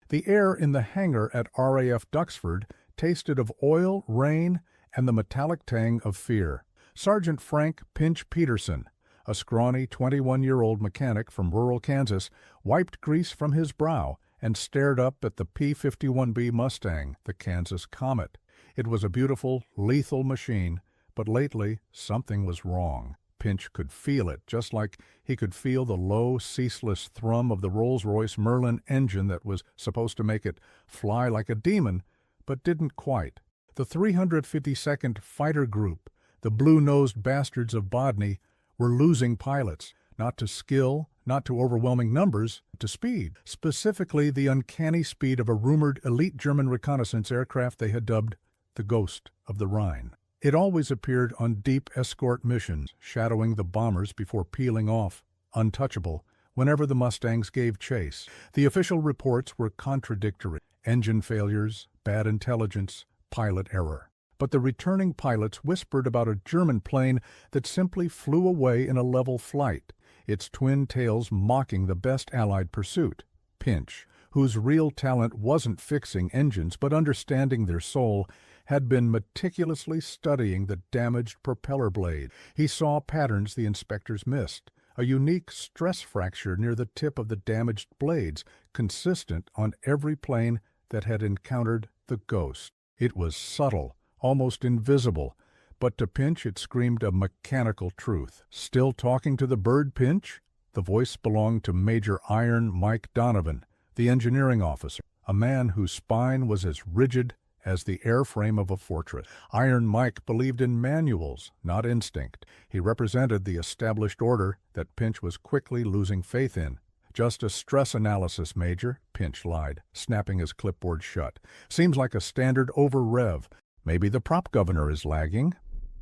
The air in the hangar at RAF Duxford tasted of oil, rain, and the metallic tang of fear. Sergeant Frank Pinch Peterson, a scrawny 21-year-old mechanic from rural Kansas, wiped grease from his brow and stared up at the P-51B Mustang, the Kansas Comet. It was a beautiful, lethal machine, but lately something was wrong. Pinch could feel it, just like he could feel the low, ceaseless thrum of the Rolls-Royce Merlin engine that was supposed to make it fly like a demon, but didn't quite. The 352nd Fighter Group, the blue-nosed bastards of Bodney, were losing pilots, not to skill, not to overwhelming numbers, to speed, specifically the uncanny speed of a rumored elite German reconnaissance aircraft they had dubbed the Ghost of the Rhine. It always appeared on deep escort missions, shadowing the bombers before peeling off, untouchable, whenever the Mustangs gave chase. The official reports were contradictory: engine failures, bad intelligence, pilot error. But the returning pilots whispered about a German plane that simply flew away in a level flight, its twin tails mocking the best Allied pursuit. Pinch, whose real talent wasn't fixing engines but understanding their soul, had been meticulously studying the damaged propeller blade. He saw patterns the inspectors missed, a unique stress fracture near the tip of the damaged blades, consistent on every plane that had encountered the Ghost. It was subtle, almost invisible, but to Pinch it screamed a mechanical truth. Still talking to the bird, Pinch? The voice belonged to Major Iron Mike Donovan, the engineering officer, a man whose spine was as rigid as the airframe of a fortress. Iron Mike believed in manuals, not instinct. He represented the established order that Pinch was quickly losing faith in. "Just a stress analysis, Major," Pinch lied, snapping his clipboard shut. "Seems like a standard over-rev. Maybe the prop governor is lagging."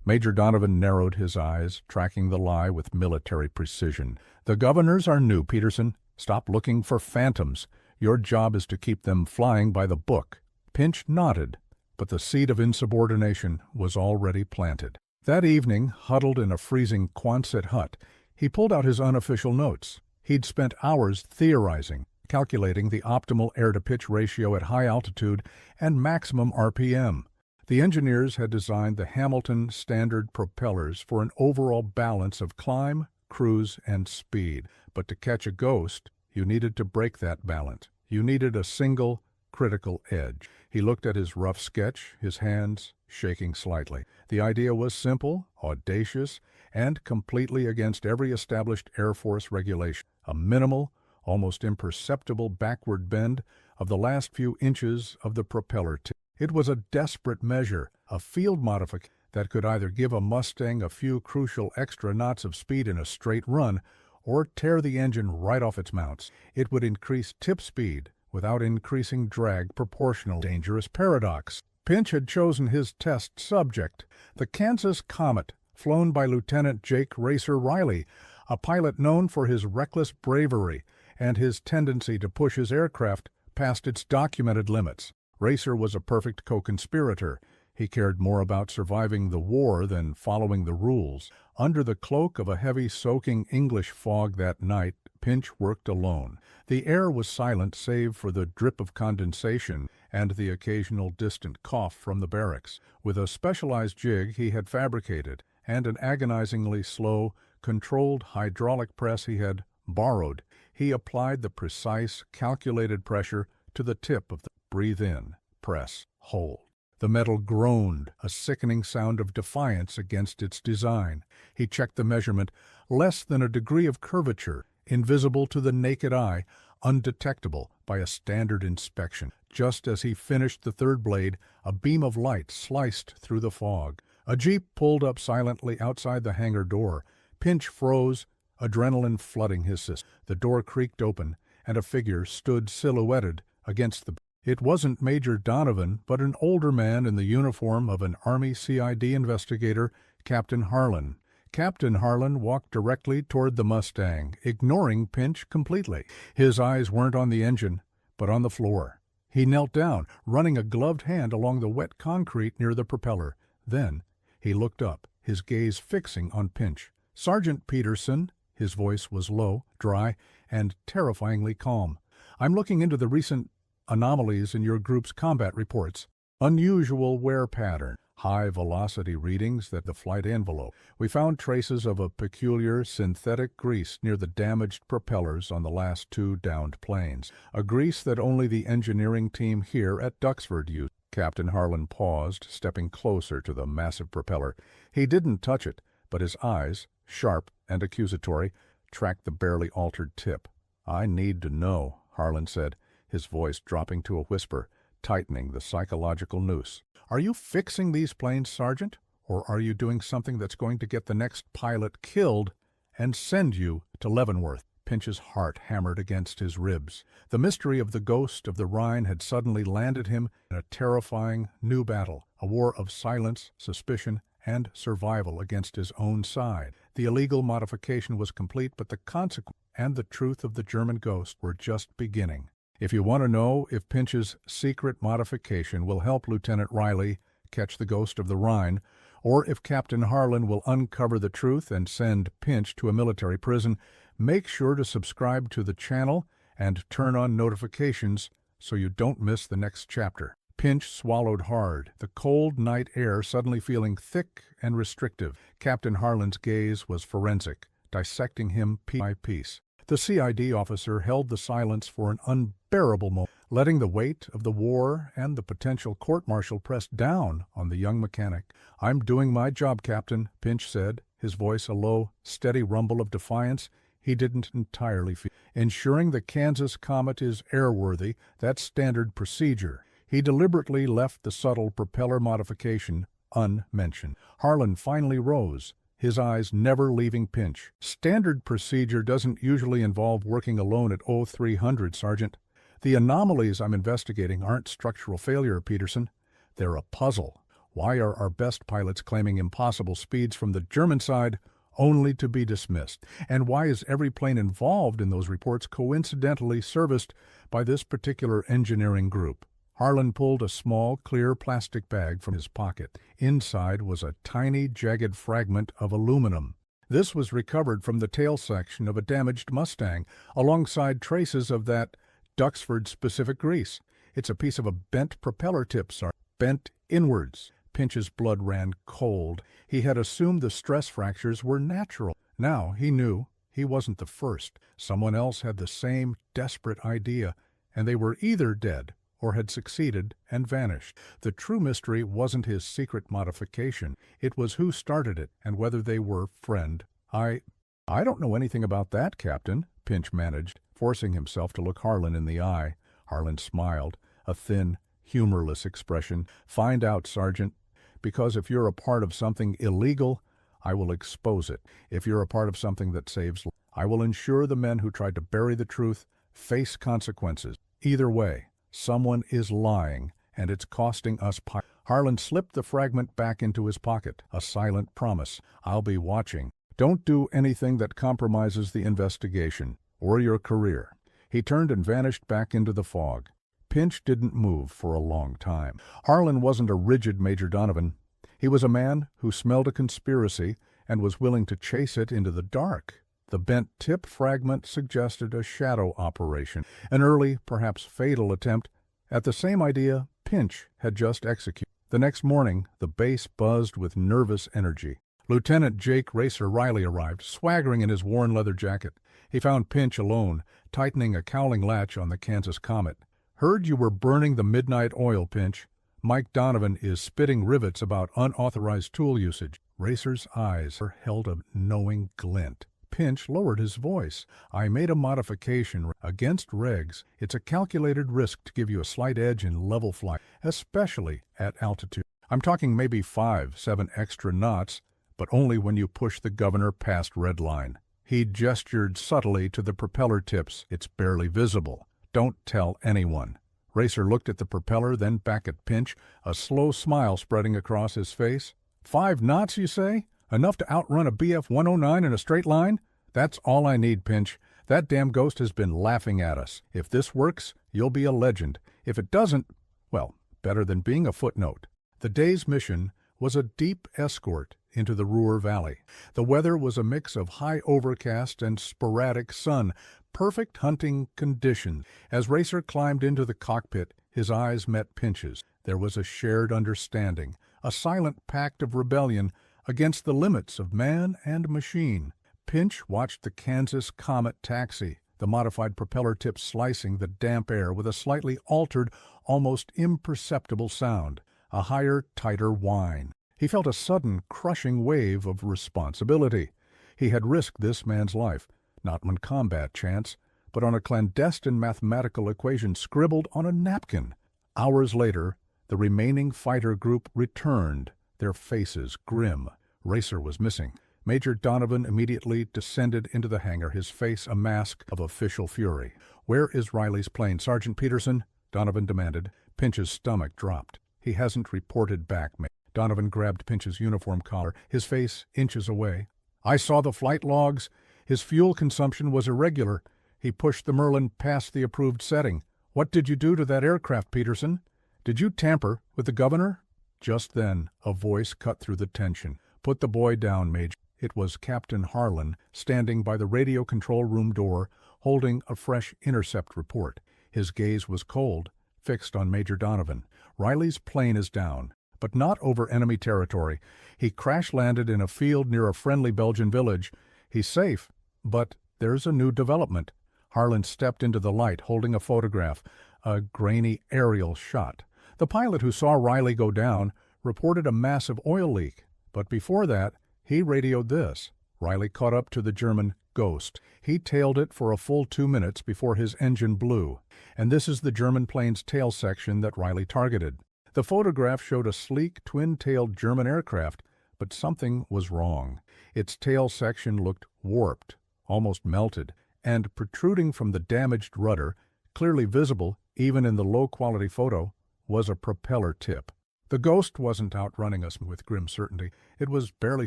Major Donovan narrowed his eyes, tracking the lie with military precision. "The governors are new, Peterson. Stop looking for phantoms. Your job is to keep them flying by the book." Pinch nodded, but the seed of insubordination was already planted. That evening, huddled in a freezing Quonset hut, he pulled out his unofficial notes. He'd spent hours theorizing, calculating the optimal air-to-pitch ratio at high altitude and maximum RPM. The engineers had designed the Hamilton standard propellers for an overall balance of climb, cruise, and speed. But to catch a Ghost, you needed to break that balance. You needed a single, critical edge. He looked at his rough sketch, his hands shaking slightly. The idea was simple, audacious, and completely against every established Air Force regulation. A minimal, almost imperceptible backward bend of the last few inches of the propeller tip. It was a desperate measure, a field modification that could either give a Mustang a few crucial extra knots of speed in a straight run or tear the engine right off its mounts. It would increase tip speed without increasing drag proportional. Dangerous paradox. Pinch had chosen his test subject, the Kansas Comet, flown by Lieutenant Jake Racer Riley, a pilot known for his reckless bravery and his tendency to push his aircraft past its documented limits. Racer was a perfect co-conspirator. He cared more about surviving the war than following the rules. Under the cloak of a heavy soaking English fog that night, Pinch worked alone. The air was silent save for the drip of condensation and the occasional distant cough from the barracks. With a specialized jig he had fabricated and an agonizingly slow, controlled hydraulic press he had borrowed, he applied the precise, calculated pressure to the tip of the breathe in, press, hold. The metal groaned, a sickening sound of defiance against its design. He checked the measurement, less than a degree of curvature, invisible to the naked eye, undetectable by a standard inspection. Just as he finished the third blade, a beam of light sliced through the fog. A jeep pulled up silently outside the hangar door. Pinch froze, adrenaline flooding his system. The door creaked open, and a figure stood silhouetted against the... It wasn't Major Donovan, but an older man in the uniform of an Army CID investigator, Captain Harlan. Captain Harlan walked directly toward the Mustang, ignoring Pinch completely. His eyes weren't on the engine, but on the floor. He knelt down, running a gloved hand along the wet concrete near the propeller. Then he looked up, his gaze fixing on Pinch. "Sergeant Peterson," his voice was low, dry, and terrifyingly calm. "I'm looking into the recent Anomalies in your group's combat reports. Unusual wear pattern. High velocity readings that the flight envelope. We found traces of a peculiar synthetic grease near the damaged propellers on the last 2 downed planes. A grease that only the engineering team here at Duxford used. Captain Harlan paused, stepping closer to the massive propeller. He didn't touch it, but his eyes, sharp and accusatory, tracked the barely altered tip. "I need to know," Harlan said, his voice dropping to a whisper, tightening the psychological noose. "Are you fixing these planes, Sergeant? Or are you doing something that's going to get the next pilot killed and send you to Leavenworth?" Pinch's heart hammered against his ribs. The mystery of the ghost of the Rhine had suddenly landed him in a terrifying new battle, a war of silence, suspicion, and survival against his own side. The illegal modification was complete, but the consequence and the truth of the German ghost were just beginning. If you want to know if Pinch's secret modification will help Lieutenant Riley catch the ghost of the Rhine, or if Captain Harlan will uncover the truth and send Pinch to a military prison, make sure to subscribe to the channel and turn on notifications so you don't miss the next chapter. Pinch swallowed hard, the cold night air suddenly feeling thick and restrictive. Captain Harlan's gaze was forensic, dissecting him piece by piece. The CID officer held the silence for an unbearable moment, letting the weight of the war and the potential court-martial press down on the young mechanic. "I'm doing my job, Captain," Pinch said, his voice a low, steady rumble of defiance he didn't entirely feel. "Ensuring the Kansas Comet is airworthy, that's standard procedure." He deliberately left the subtle propeller modification unmentioned. Harlan finally rose, his eyes never leaving Pinch. "Standard procedure doesn't usually involve working alone at 0300, Sergeant. The anomalies I'm investigating aren't structural failure, Peterson. They're a puzzle. Why are our best pilots claiming impossible speeds from the German side only to be dismissed? And why is every plane involved in those reports coincidentally serviced by this particular engineering group?" Harlan pulled a small, clear plastic bag from his pocket. Inside was a tiny, jagged fragment of aluminum. This was recovered from the tail section of a damaged Mustang, alongside traces of that Duxford-specific grease. "It's a piece of a bent propeller tip, Sergeant. Bent inwards." Pinch's blood ran cold. He had assumed the stress fractures were natural. Now he knew he wasn't the first. Someone else had the same desperate idea, and they were either dead or had succeeded and vanished. The true mystery wasn't his secret modification. It was who started it and whether they were friend. I don't know anything about that, Captain," Pinch managed, forcing himself to look Harlan in the eye. Harlan smiled, a thin, humorless expression. "Find out, Sergeant. Because if you're a part of something illegal, I will expose it. If you're a part of something that saves lives, I will ensure the men who tried to bury the truth face consequences. Either way, someone is lying, and it's costing us Harlan slipped the fragment back into his pocket, a silent promise. "I'll be watching. Don't do anything that compromises the investigation or your career." He turned and vanished back into the fog. Pinch didn't move for a long time. Harlan wasn't a rigid Major Donovan. He was a man who smelled a conspiracy and was willing to chase it into the dark. The bent tip fragment suggested a shadow operation, an early, perhaps fatal attempt at the same idea Pinch had just executed. The next morning, the base buzzed with nervous energy. Lieutenant Jake Racer Riley arrived, swaggering in his worn leather jacket. He found Pinch alone, tightening a cowling latch on the Kansas Comet. "Heard you were burning the midnight oil, Pinch. Mike Donovan is spitting rivets about unauthorized tool usage." Racer's eyes held a knowing glint. Pinch lowered his voice. "I made a modification against regs. It's a calculated risk to give you a slight edge in level flight, especially at altitude. I'm talking maybe 5-7 extra knots, but only when you push the governor past red line." He gestured subtly to the propeller tips. "It's barely visible. Don't tell anyone." Racer looked at the propeller, then back at Pinch, a slow smile spreading across his face. 5 knots, you say? Enough to outrun a BF-109 in a straight line? That's all I need, Pinch. That damn ghost has been laughing at us. If this works, you'll be a legend. If it doesn't, well, better than being a footnote." The day's mission was a deep escort into the Ruhr Valley. The weather was a mix of high overcast and sporadic sun, perfect hunting conditions. As Racer climbed into the cockpit, his eyes met Pinch's. There was a shared understanding, a silent pact of rebellion against the limits of man and machine. Pinch watched the Kansas Comet taxi, the modified propeller tip slicing the damp air with a slightly altered, almost imperceptible sound, a higher, tighter whine. He felt a sudden, crushing wave of responsibility. He had risked this man's life, not on combat chance, but on a clandestine mathematical equation scribbled on a napkin. Hours later, the remaining fighter group returned, their faces grim. Racer was missing. Major Donovan immediately descended into the hangar, his face a mask of official fury. "Where is Riley's plane, Sergeant Peterson?" Donovan demanded. Pinch's stomach dropped. "He hasn't reported back, mate." Donovan grabbed Pinch's uniform collar, his face inches away. "I saw the flight logs. His fuel consumption was irregular. He pushed the Merlin past the approved setting. What did you do to that aircraft, Peterson? Did you tamper with the governor?" Just then, a voice cut through the tension. "Put the boy down, Major." It was Captain Harlan, standing by the radio control room door, holding a fresh intercept report. His gaze was cold, fixed on Major Donovan. "Riley's plane is down, but not over enemy territory. He crash-landed in a field near a friendly Belgian village. He's safe, but there's a new development." Harlan stepped into the light, holding a photograph, a grainy aerial shot. The pilot who saw Riley go down reported a massive oil leak, but before that, he radioed this. Riley caught up to the German Ghost. He tailed it for a full 2 minutes before his engine blew, and this is the German plane's tail section that Riley targeted. The photograph showed a sleek, twin-tailed German aircraft, but something was wrong. Its tail section looked warped, almost melted, and protruding from the damaged rudder, clearly visible even in the low-quality photo, was a propeller tip. The Ghost wasn't outrunning us with grim certainty. It was barely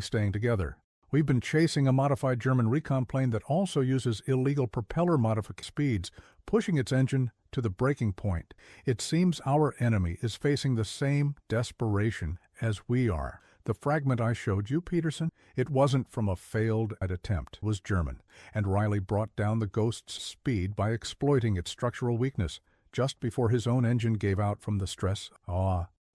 staying together. "We've been chasing a modified German recon plane that also uses illegal propeller modification speeds, pushing its engine to the breaking point. It seems our enemy is facing the same desperation as we are. The fragment I showed you, Peterson, it wasn't from a failed attempt. It was German, and Riley brought down the Ghost's speed by exploiting its structural weakness just before his own engine gave out from the stress."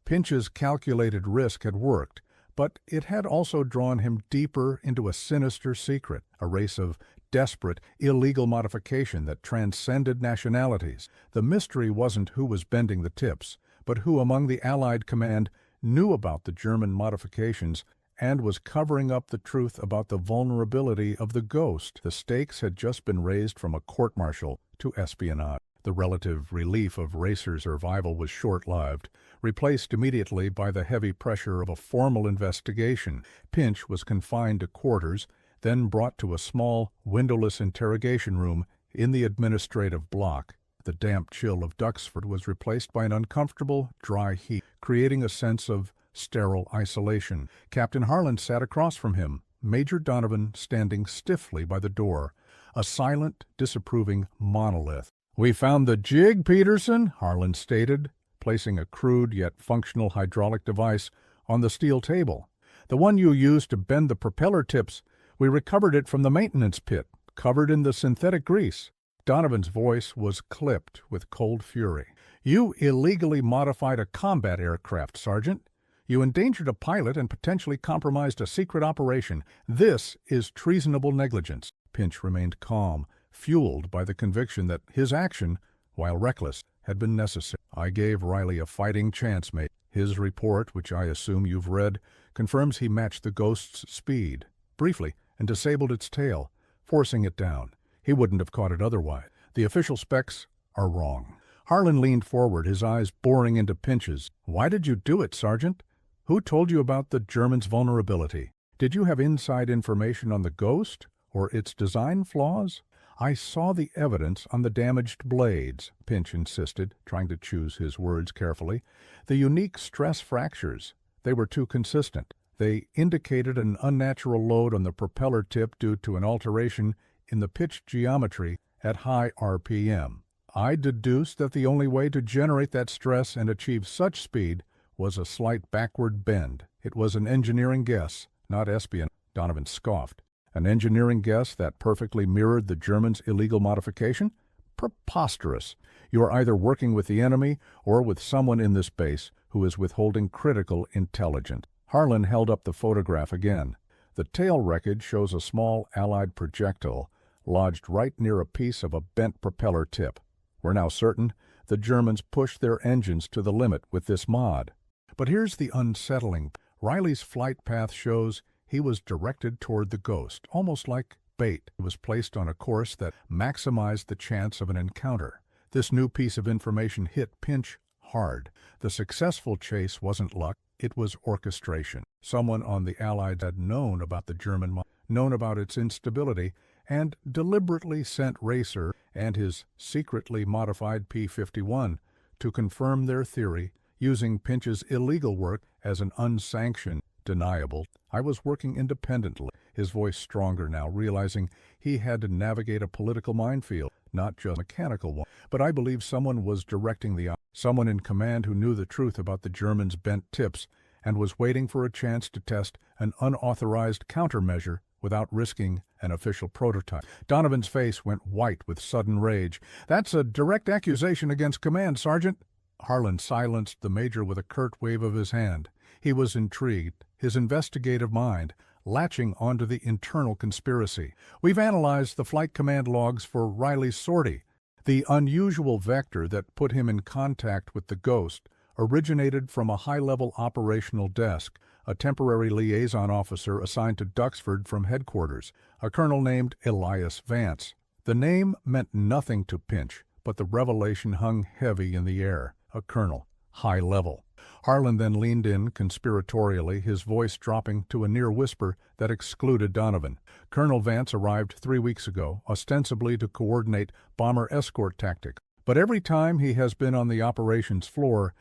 Pinch's calculated risk had worked, but it had also drawn him deeper into a sinister secret, a race of desperate, illegal modification that transcended nationalities. The mystery wasn't who was bending the tips, but who among the Allied command knew about the German modifications and was covering up the truth about the vulnerability of the Ghost. The stakes had just been raised from a court-martial to espionage. The relative relief of Racer's survival was short-lived, replaced immediately by the heavy pressure of a formal investigation. Pinch was confined to quarters, then brought to a small, windowless interrogation room in the administrative block. The damp chill of Duxford was replaced by an uncomfortable, dry heat, creating a sense of sterile isolation. Captain Harlan sat across from him, Major Donovan standing stiffly by the door, a silent, disapproving monolith. "We found the jig, Peterson," Harlan stated, placing a crude yet functional hydraulic device on the steel table. "The one you used to bend the propeller tips. We recovered it from the maintenance pit, covered in the synthetic grease." Donovan's voice was clipped with cold fury. "You illegally modified a combat aircraft, Sergeant. You endangered a pilot and potentially compromised a secret operation. This is treasonable negligence." Pinch remained calm, fueled by the conviction that his action, while reckless, had been necessary. "I gave Riley a fighting chance, mate. His report, which I assume you've read, confirms he matched the Ghost's speed, briefly, and disabled its tail, forcing it down. He wouldn't have caught it otherwise. The official specs are wrong." Harlan leaned forward, his eyes boring into Pinch's. "Why did you do it, Sergeant? Who told you about the German's vulnerability? Did you have inside information on the Ghost, or its design flaws?" "I saw the evidence on the damaged blades," Pinch insisted, trying to choose his words carefully. "The unique stress fractures. They were too consistent. They indicated an unnatural load on the propeller tip due to an alteration in the pitch geometry at high RPM. I deduced that the only way to generate that stress and achieve such speed was a slight backward bend. It was an engineering guess, not espionage." Donovan scoffed. An engineering guess that perfectly mirrored the Germans' illegal modification? Preposterous. You are either working with the enemy or with someone in this base who is withholding critical intelligence. Harlan held up the photograph again. The tail wreckage shows a small Allied projectile lodged right near a piece of a bent propeller tip. We're now certain the Germans pushed their engines to the limit with this mod. But here's the unsettling. Riley's flight path shows he was directed toward the Ghost, almost like bait. He was placed on a course that maximized the chance of an encounter. This new piece of information hit Pinch hard. The successful chase wasn't luck, it was orchestration. Someone on the Allied had known about the German mod, known about its instability, and deliberately sent Racer and his secretly modified P-51 to confirm their theory, using Pinch's illegal work as an unsanctioned deniable. I was working independently, his voice stronger now, realizing he had to navigate a political minefield, not just a mechanical one. But I believe someone was directing someone in command who knew the truth about the Germans' bent tips and was waiting for a chance to test an unauthorized countermeasure without risking an official prototype. Donovan's face went white with sudden rage. "That's a direct accusation against command, Sergeant." Harlan silenced the major with a curt wave of his hand. He was intrigued, his investigative mind latching onto the internal conspiracy. "We've analyzed the flight command logs for Riley's sortie. The unusual vector that put him in contact with the Ghost originated from a high-level operational desk, a temporary liaison officer assigned to Duxford from headquarters, a colonel named Elias Vance. The name meant nothing to Pinch, but the revelation hung heavy in the air. A colonel, high level. Harlan then leaned in conspiratorially, his voice dropping to a near whisper that excluded Donovan. Colonel Vance arrived 3 weeks ago, ostensibly to coordinate bomber escort tactics. But every time he has been on the operations floor,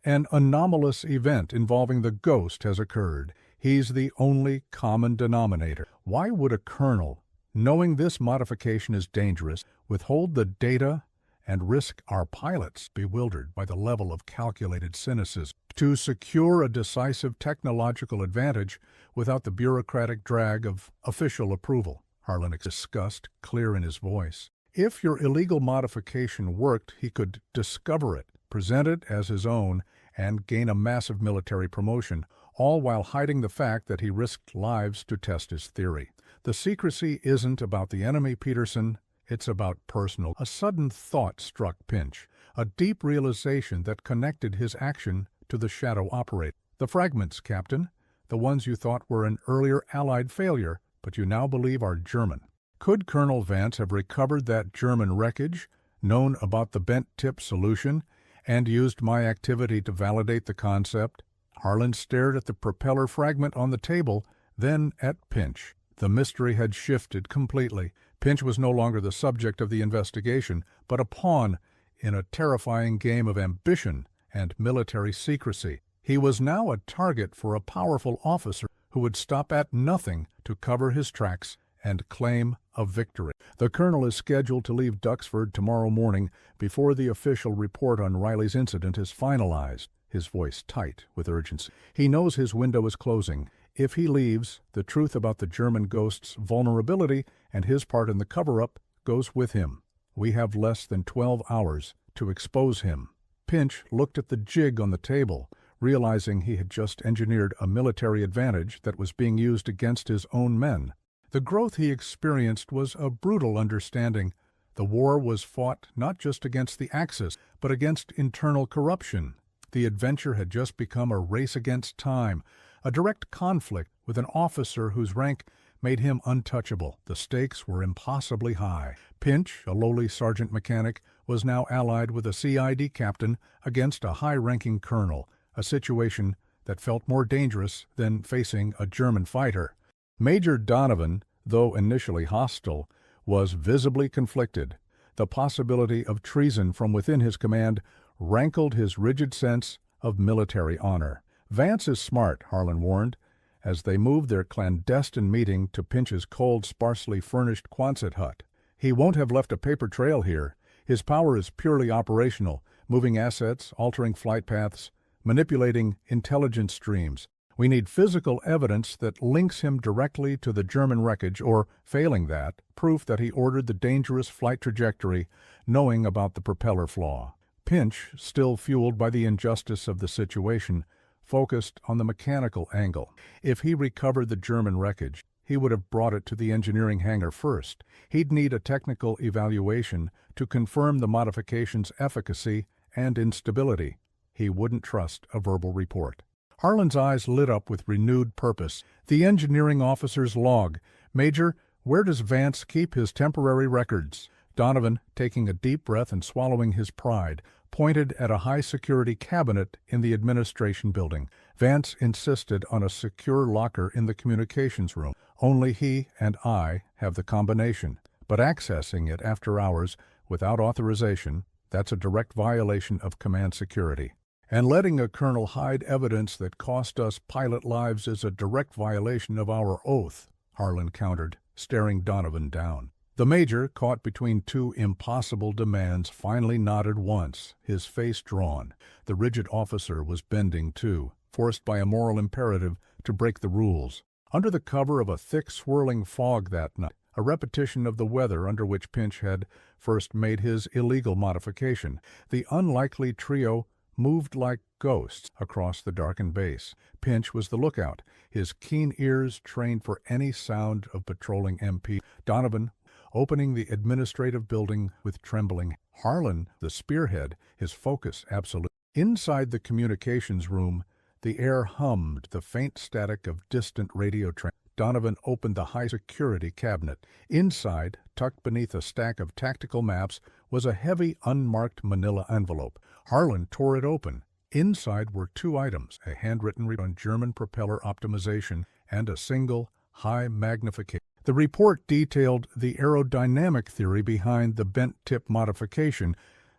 an anomalous event involving the Ghost has occurred. He's the only common denominator. Why would a colonel, knowing this modification is dangerous, withhold the data and risk our pilots, bewildered by the level of calculated cynicism, to secure a decisive technological advantage without the bureaucratic drag of official approval? Harlan disgust clear in his voice. If your illegal modification worked, he could discover it, present it as his own, and gain a massive military promotion, all while hiding the fact that he risked lives to test his theory. The secrecy isn't about the enemy, Peterson. It's about personal. A sudden thought struck Pinch, a deep realization that connected his action to the shadow operator. The fragments, Captain, the ones you thought were an earlier Allied failure, but you now believe are German. Could Colonel Vance have recovered that German wreckage, known about the bent tip solution, and used my activity to validate the concept? Harlan stared at the propeller fragment on the table, then at Pinch. The mystery had shifted completely. Pinch was no longer the subject of the investigation, but a pawn in a terrifying game of ambition and military secrecy. He was now a target for a powerful officer who would stop at nothing to cover his tracks and claim a victory. The colonel is scheduled to leave Duxford tomorrow morning before the official report on Riley's incident is finalized, his voice tight with urgency. He knows his window is closing. If he leaves, the truth about the German Ghost's vulnerability and his part in the cover-up goes with him. We have less than 12 hours to expose him. Pinch looked at the jig on the table, realizing he had just engineered a military advantage that was being used against his own men. The growth he experienced was a brutal understanding. The war was fought not just against the Axis, but against internal corruption. The adventure had just become a race against time, a direct conflict with an officer whose rank made him untouchable. The stakes were impossibly high. Pinch, a lowly sergeant mechanic, was now allied with a CID captain against a high-ranking colonel, a situation that felt more dangerous than facing a German fighter. Major Donovan, though initially hostile, was visibly conflicted. The possibility of treason from within his command rankled his rigid sense of military honor. "Vance is smart," Harlan warned, as they moved their clandestine meeting to Pinch's cold, sparsely furnished Quonset hut. "He won't have left a paper trail here. His power is purely operational, moving assets, altering flight paths, manipulating intelligence streams. We need physical evidence that links him directly to the German wreckage or, failing that, proof that he ordered the dangerous flight trajectory, knowing about the propeller flaw. Pinch, still fueled by the injustice of the situation, focused on the mechanical angle. If he recovered the German wreckage, he would have brought it to the engineering hangar first. He'd need a technical evaluation to confirm the modification's efficacy and instability. He wouldn't trust a verbal report. Harlan's eyes lit up with renewed purpose. The engineering officer's log. Major, where does Vance keep his temporary records? Donovan, taking a deep breath and swallowing his pride, pointed at a high-security cabinet in the administration building. Vance insisted on a secure locker in the communications room. Only he and I have the combination. But accessing it after hours, without authorization, that's a direct violation of command security. And letting a colonel hide evidence that cost us pilot lives is a direct violation of our oath, Harlan countered, staring Donovan down. The major, caught between two impossible demands, finally nodded once, his face drawn. The rigid officer was bending too, forced by a moral imperative to break the rules. Under the cover of a thick swirling fog that night, a repetition of the weather under which Pinch had first made his illegal modification, the unlikely trio moved like ghosts across the darkened base. Pinch was the lookout, his keen ears trained for any sound of patrolling MP. Donovan, opening the administrative building with trembling. Harlan, the spearhead, his focus absolute. Inside the communications room, the air hummed the faint static of distant radio trains. Donovan opened the high-security cabinet. Inside, tucked beneath a stack of tactical maps, was a heavy, unmarked manila envelope. Harlan tore it open. Inside were two items, a handwritten report on German propeller optimization and a single, high magnification. The report detailed the aerodynamic theory behind the bent-tip modification,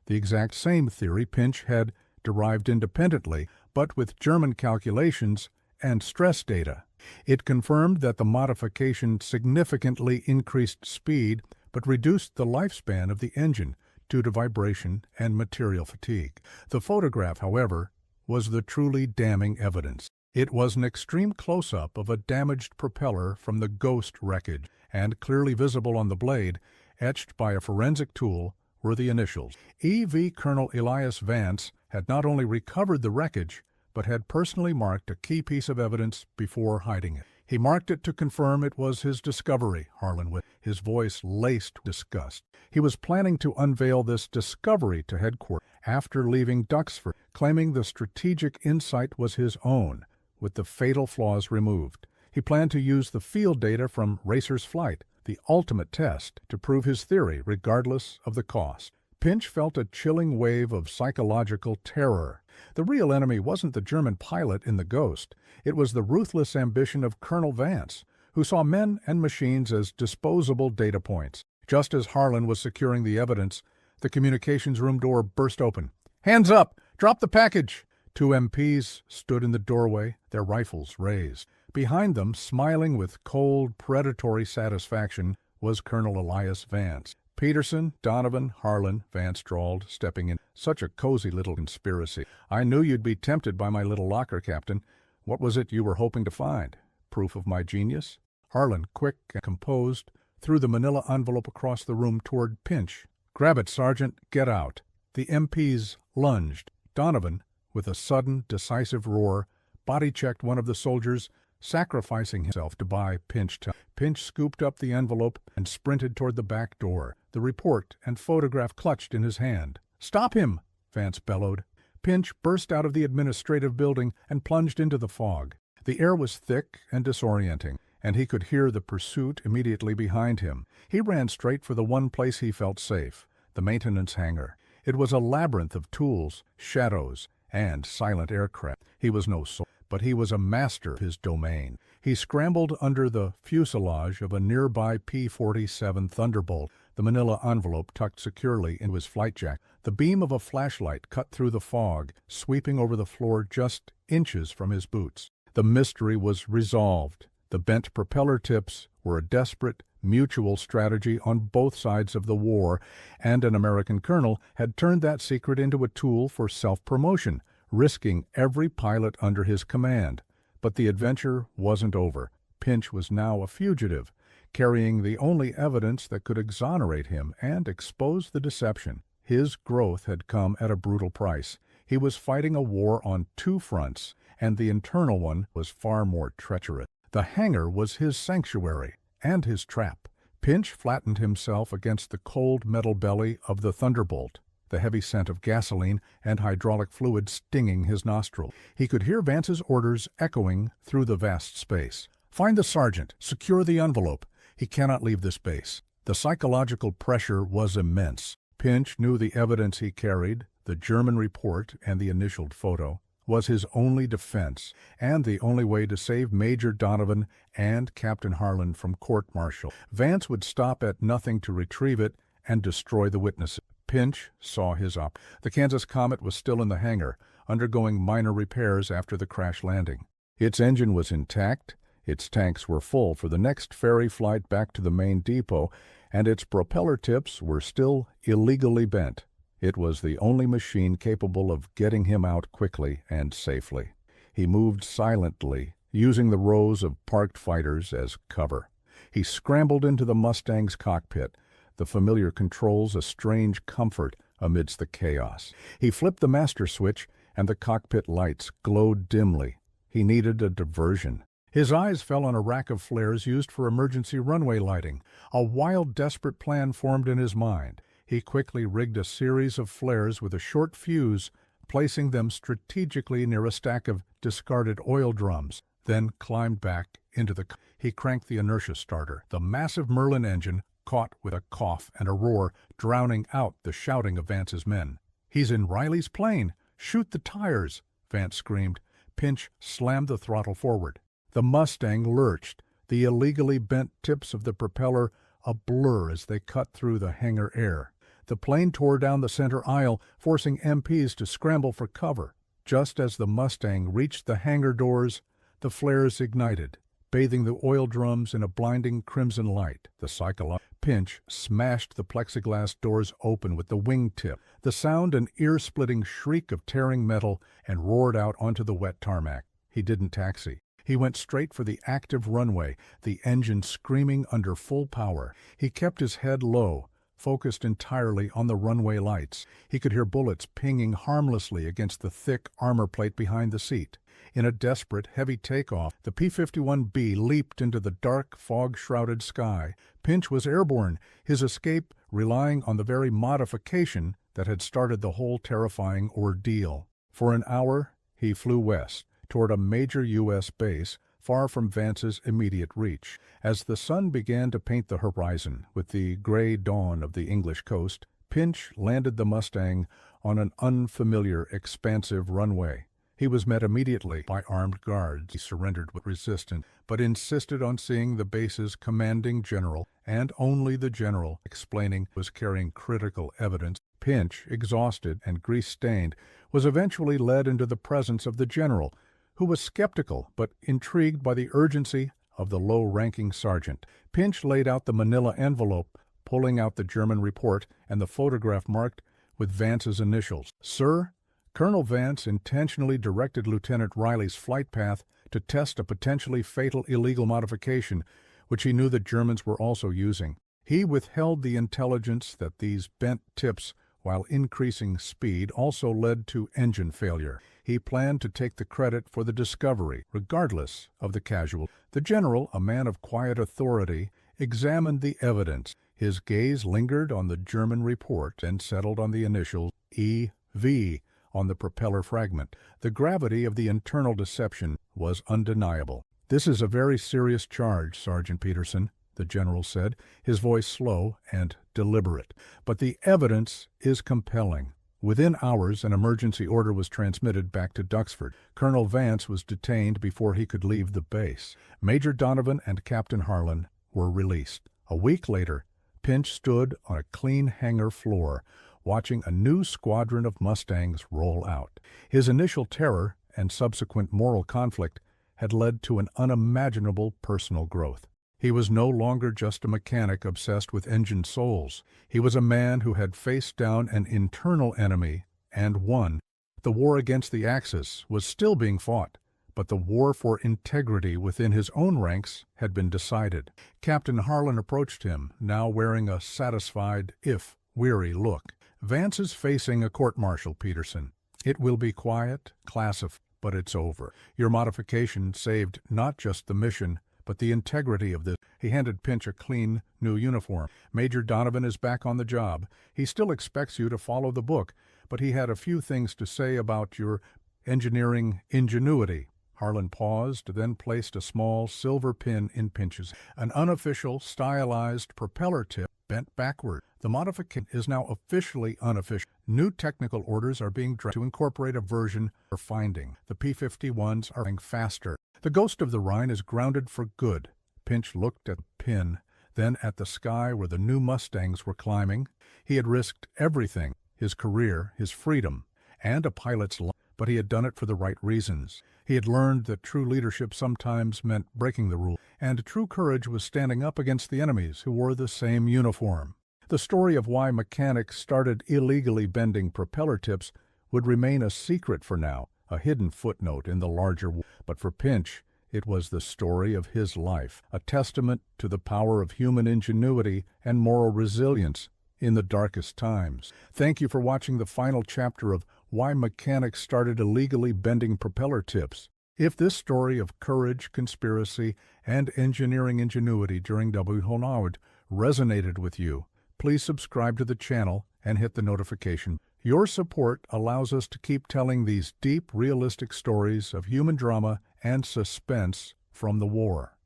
the exact same theory Pinch had derived independently, but with German calculations and stress data. It confirmed that the modification significantly increased speed but reduced the lifespan of the engine due to vibration and material fatigue. The photograph, however, was the truly damning evidence. It was an extreme close-up of a damaged propeller from the Ghost wreckage, and clearly visible on the blade, etched by a forensic tool, were the initials. E.V. Colonel Elias Vance had not only recovered the wreckage, but had personally marked a key piece of evidence before hiding it. He marked it to confirm it was his discovery, Harlan whispered, his voice laced with disgust. He was planning to unveil this discovery to headquarters after leaving Duxford, claiming the strategic insight was his own, with the fatal flaws removed. He planned to use the field data from Racer's flight, the ultimate test, to prove his theory, regardless of the cost. Pinch felt a chilling wave of psychological terror. The real enemy wasn't the German pilot in the Ghost. It was the ruthless ambition of Colonel Vance, who saw men and machines as disposable data points. Just as Harlan was securing the evidence, the communications room door burst open. "Hands up! Drop the package!" Two MPs stood in the doorway, their rifles raised. Behind them, smiling with cold, predatory satisfaction, was Colonel Elias Vance. "Peterson, Donovan, Harlan," Vance drawled, stepping in. "Such a cozy little conspiracy. I knew you'd be tempted by my little locker, Captain. What was it you were hoping to find? Proof of my genius?" Harlan, quick and composed, threw the manila envelope across the room toward Pinch. "Grab it, Sergeant. Get out." The MPs lunged. Donovan, with a sudden, decisive roar, body-checked one of the soldiers, sacrificing himself to buy Pinch time. Pinch scooped up the envelope and sprinted toward the back door, the report and photograph clutched in his hand. "Stop him!" Vance bellowed. Pinch burst out of the administrative building and plunged into the fog. The air was thick and disorienting, and he could hear the pursuit immediately behind him. He ran straight for the one place he felt safe, the maintenance hangar. It was a labyrinth of tools, shadows, and silent aircraft. He was no soldier, but he was a master of his domain. He scrambled under the fuselage of a nearby P-47 Thunderbolt, the manila envelope tucked securely into his flight jacket. The beam of a flashlight cut through the fog, sweeping over the floor just inches from his boots. The mystery was resolved. The bent propeller tips were a desperate, mutual strategy on both sides of the war, and an American colonel had turned that secret into a tool for self-promotion, risking every pilot under his command. But the adventure wasn't over. Pinch was now a fugitive, carrying the only evidence that could exonerate him and expose the deception. His growth had come at a brutal price. He was fighting a war on two fronts, and the internal one was far more treacherous. The hangar was his sanctuary and his trap. Pinch flattened himself against the cold metal belly of the Thunderbolt, the heavy scent of gasoline and hydraulic fluid stinging his nostrils. He could hear Vance's orders echoing through the vast space. "Find the sergeant. Secure the envelope. He cannot leave this base." The psychological pressure was immense. Pinch knew the evidence he carried, the German report and the initialed photo, was his only defense, and the only way to save Major Donovan and Captain Harlan from court-martial. Vance would stop at nothing to retrieve it and destroy the witnesses. Pinch saw his op. The Kansas Comet was still in the hangar, undergoing minor repairs after the crash landing. Its engine was intact, its tanks were full for the next ferry flight back to the main depot, and its propeller tips were still illegally bent. It was the only machine capable of getting him out quickly and safely. He moved silently, using the rows of parked fighters as cover. He scrambled into the Mustang's cockpit, the familiar controls a strange comfort amidst the chaos. He flipped the master switch, and the cockpit lights glowed dimly. He needed a diversion. His eyes fell on a rack of flares used for emergency runway lighting. A wild, desperate plan formed in his mind. He quickly rigged a series of flares with a short fuse, placing them strategically near a stack of discarded oil drums, then climbed back into the... He cranked the inertia starter. The massive Merlin engine caught with a cough and a roar, drowning out the shouting of Vance's men. "He's in Riley's plane! Shoot the tires!" Vance screamed. Pinch slammed the throttle forward. The Mustang lurched, the illegally bent tips of the propeller a blur as they cut through the hangar air. The plane tore down the center aisle, forcing MPs to scramble for cover. Just as the Mustang reached the hangar doors, the flares ignited, bathing the oil drums in a blinding crimson light. The Pinch smashed the plexiglass doors open with the wingtip. The sound an ear-splitting shriek of tearing metal and roared out onto the wet tarmac. He didn't taxi. He went straight for the active runway, the engine screaming under full power. He kept his head low, focused entirely on the runway lights. He could hear bullets pinging harmlessly against the thick armor plate behind the seat. In a desperate, heavy takeoff, the P-51B leaped into the dark, fog-shrouded sky. Pinch was airborne, his escape relying on the very modification that had started the whole terrifying ordeal. For an hour, he flew west, toward a major U.S. base, far from Vance's immediate reach. As the sun began to paint the horizon with the gray dawn of the English coast, Pinch landed the Mustang on an unfamiliar, expansive runway. He was met immediately by armed guards. He surrendered with resistance, but insisted on seeing the base's commanding general, and only the general, explaining he was carrying critical evidence. Pinch, exhausted and grease-stained, was eventually led into the presence of the general, who was skeptical but intrigued by the urgency of the low-ranking sergeant. Pinch laid out the manila envelope, pulling out the German report and the photograph marked with Vance's initials. "Sir, Colonel Vance intentionally directed Lieutenant Riley's flight path to test a potentially fatal illegal modification, which he knew the Germans were also using. He withheld the intelligence that these bent tips, while increasing speed, also led to engine failure. He planned to take the credit for the discovery, regardless of the casualties." The general, a man of quiet authority, examined the evidence. His gaze lingered on the German report and settled on the initials E.V. on the propeller fragment. The gravity of the internal deception was undeniable. "This is a very serious charge, Sergeant Peterson," the general said, his voice slow and deliberate. "But the evidence is compelling." Within hours, an emergency order was transmitted back to Duxford. Colonel Vance was detained before he could leave the base. Major Donovan and Captain Harlan were released. A week later, Pinch stood on a clean hangar floor, watching a new squadron of Mustangs roll out. His initial terror and subsequent moral conflict had led to an unimaginable personal growth. He was no longer just a mechanic obsessed with engine souls. He was a man who had faced down an internal enemy and won. The war against the Axis was still being fought, but the war for integrity within his own ranks had been decided. Captain Harlan approached him, now wearing a satisfied, if weary look. "Vance is facing a court-martial, Peterson. It will be quiet, classified, but it's over. Your modification saved not just the mission, but the integrity of this." He handed Pinch a clean, new uniform. "Major Donovan is back on the job. He still expects you to follow the book, but he had a few things to say about your engineering ingenuity." Harlan paused, then placed a small silver pin in Pinch's. An unofficial, stylized propeller tip bent backward. "The modification is now officially unofficial. New technical orders are being drafted to incorporate a version for finding. The P-51s are going faster. The Ghost of the Rhine is grounded for good." Pinch looked at the pin, then at the sky where the new Mustangs were climbing. He had risked everything, his career, his freedom, and a pilot's life, but he had done it for the right reasons. He had learned that true leadership sometimes meant breaking the rules, and true courage was standing up against the enemies who wore the same uniform. The story of why mechanics started illegally bending propeller tips would remain a secret for now, a hidden footnote in the larger war. But for Pinch, it was the story of his life, a testament to the power of human ingenuity and moral resilience in the darkest times. Thank you for watching the final chapter of Why Mechanics Started Illegally Bending Propeller Tips. If this story of courage, conspiracy, and engineering ingenuity during W. Howard resonated with you, please subscribe to the channel and hit the notification. Your support allows us to keep telling these deep, realistic stories of human drama and suspense from the war.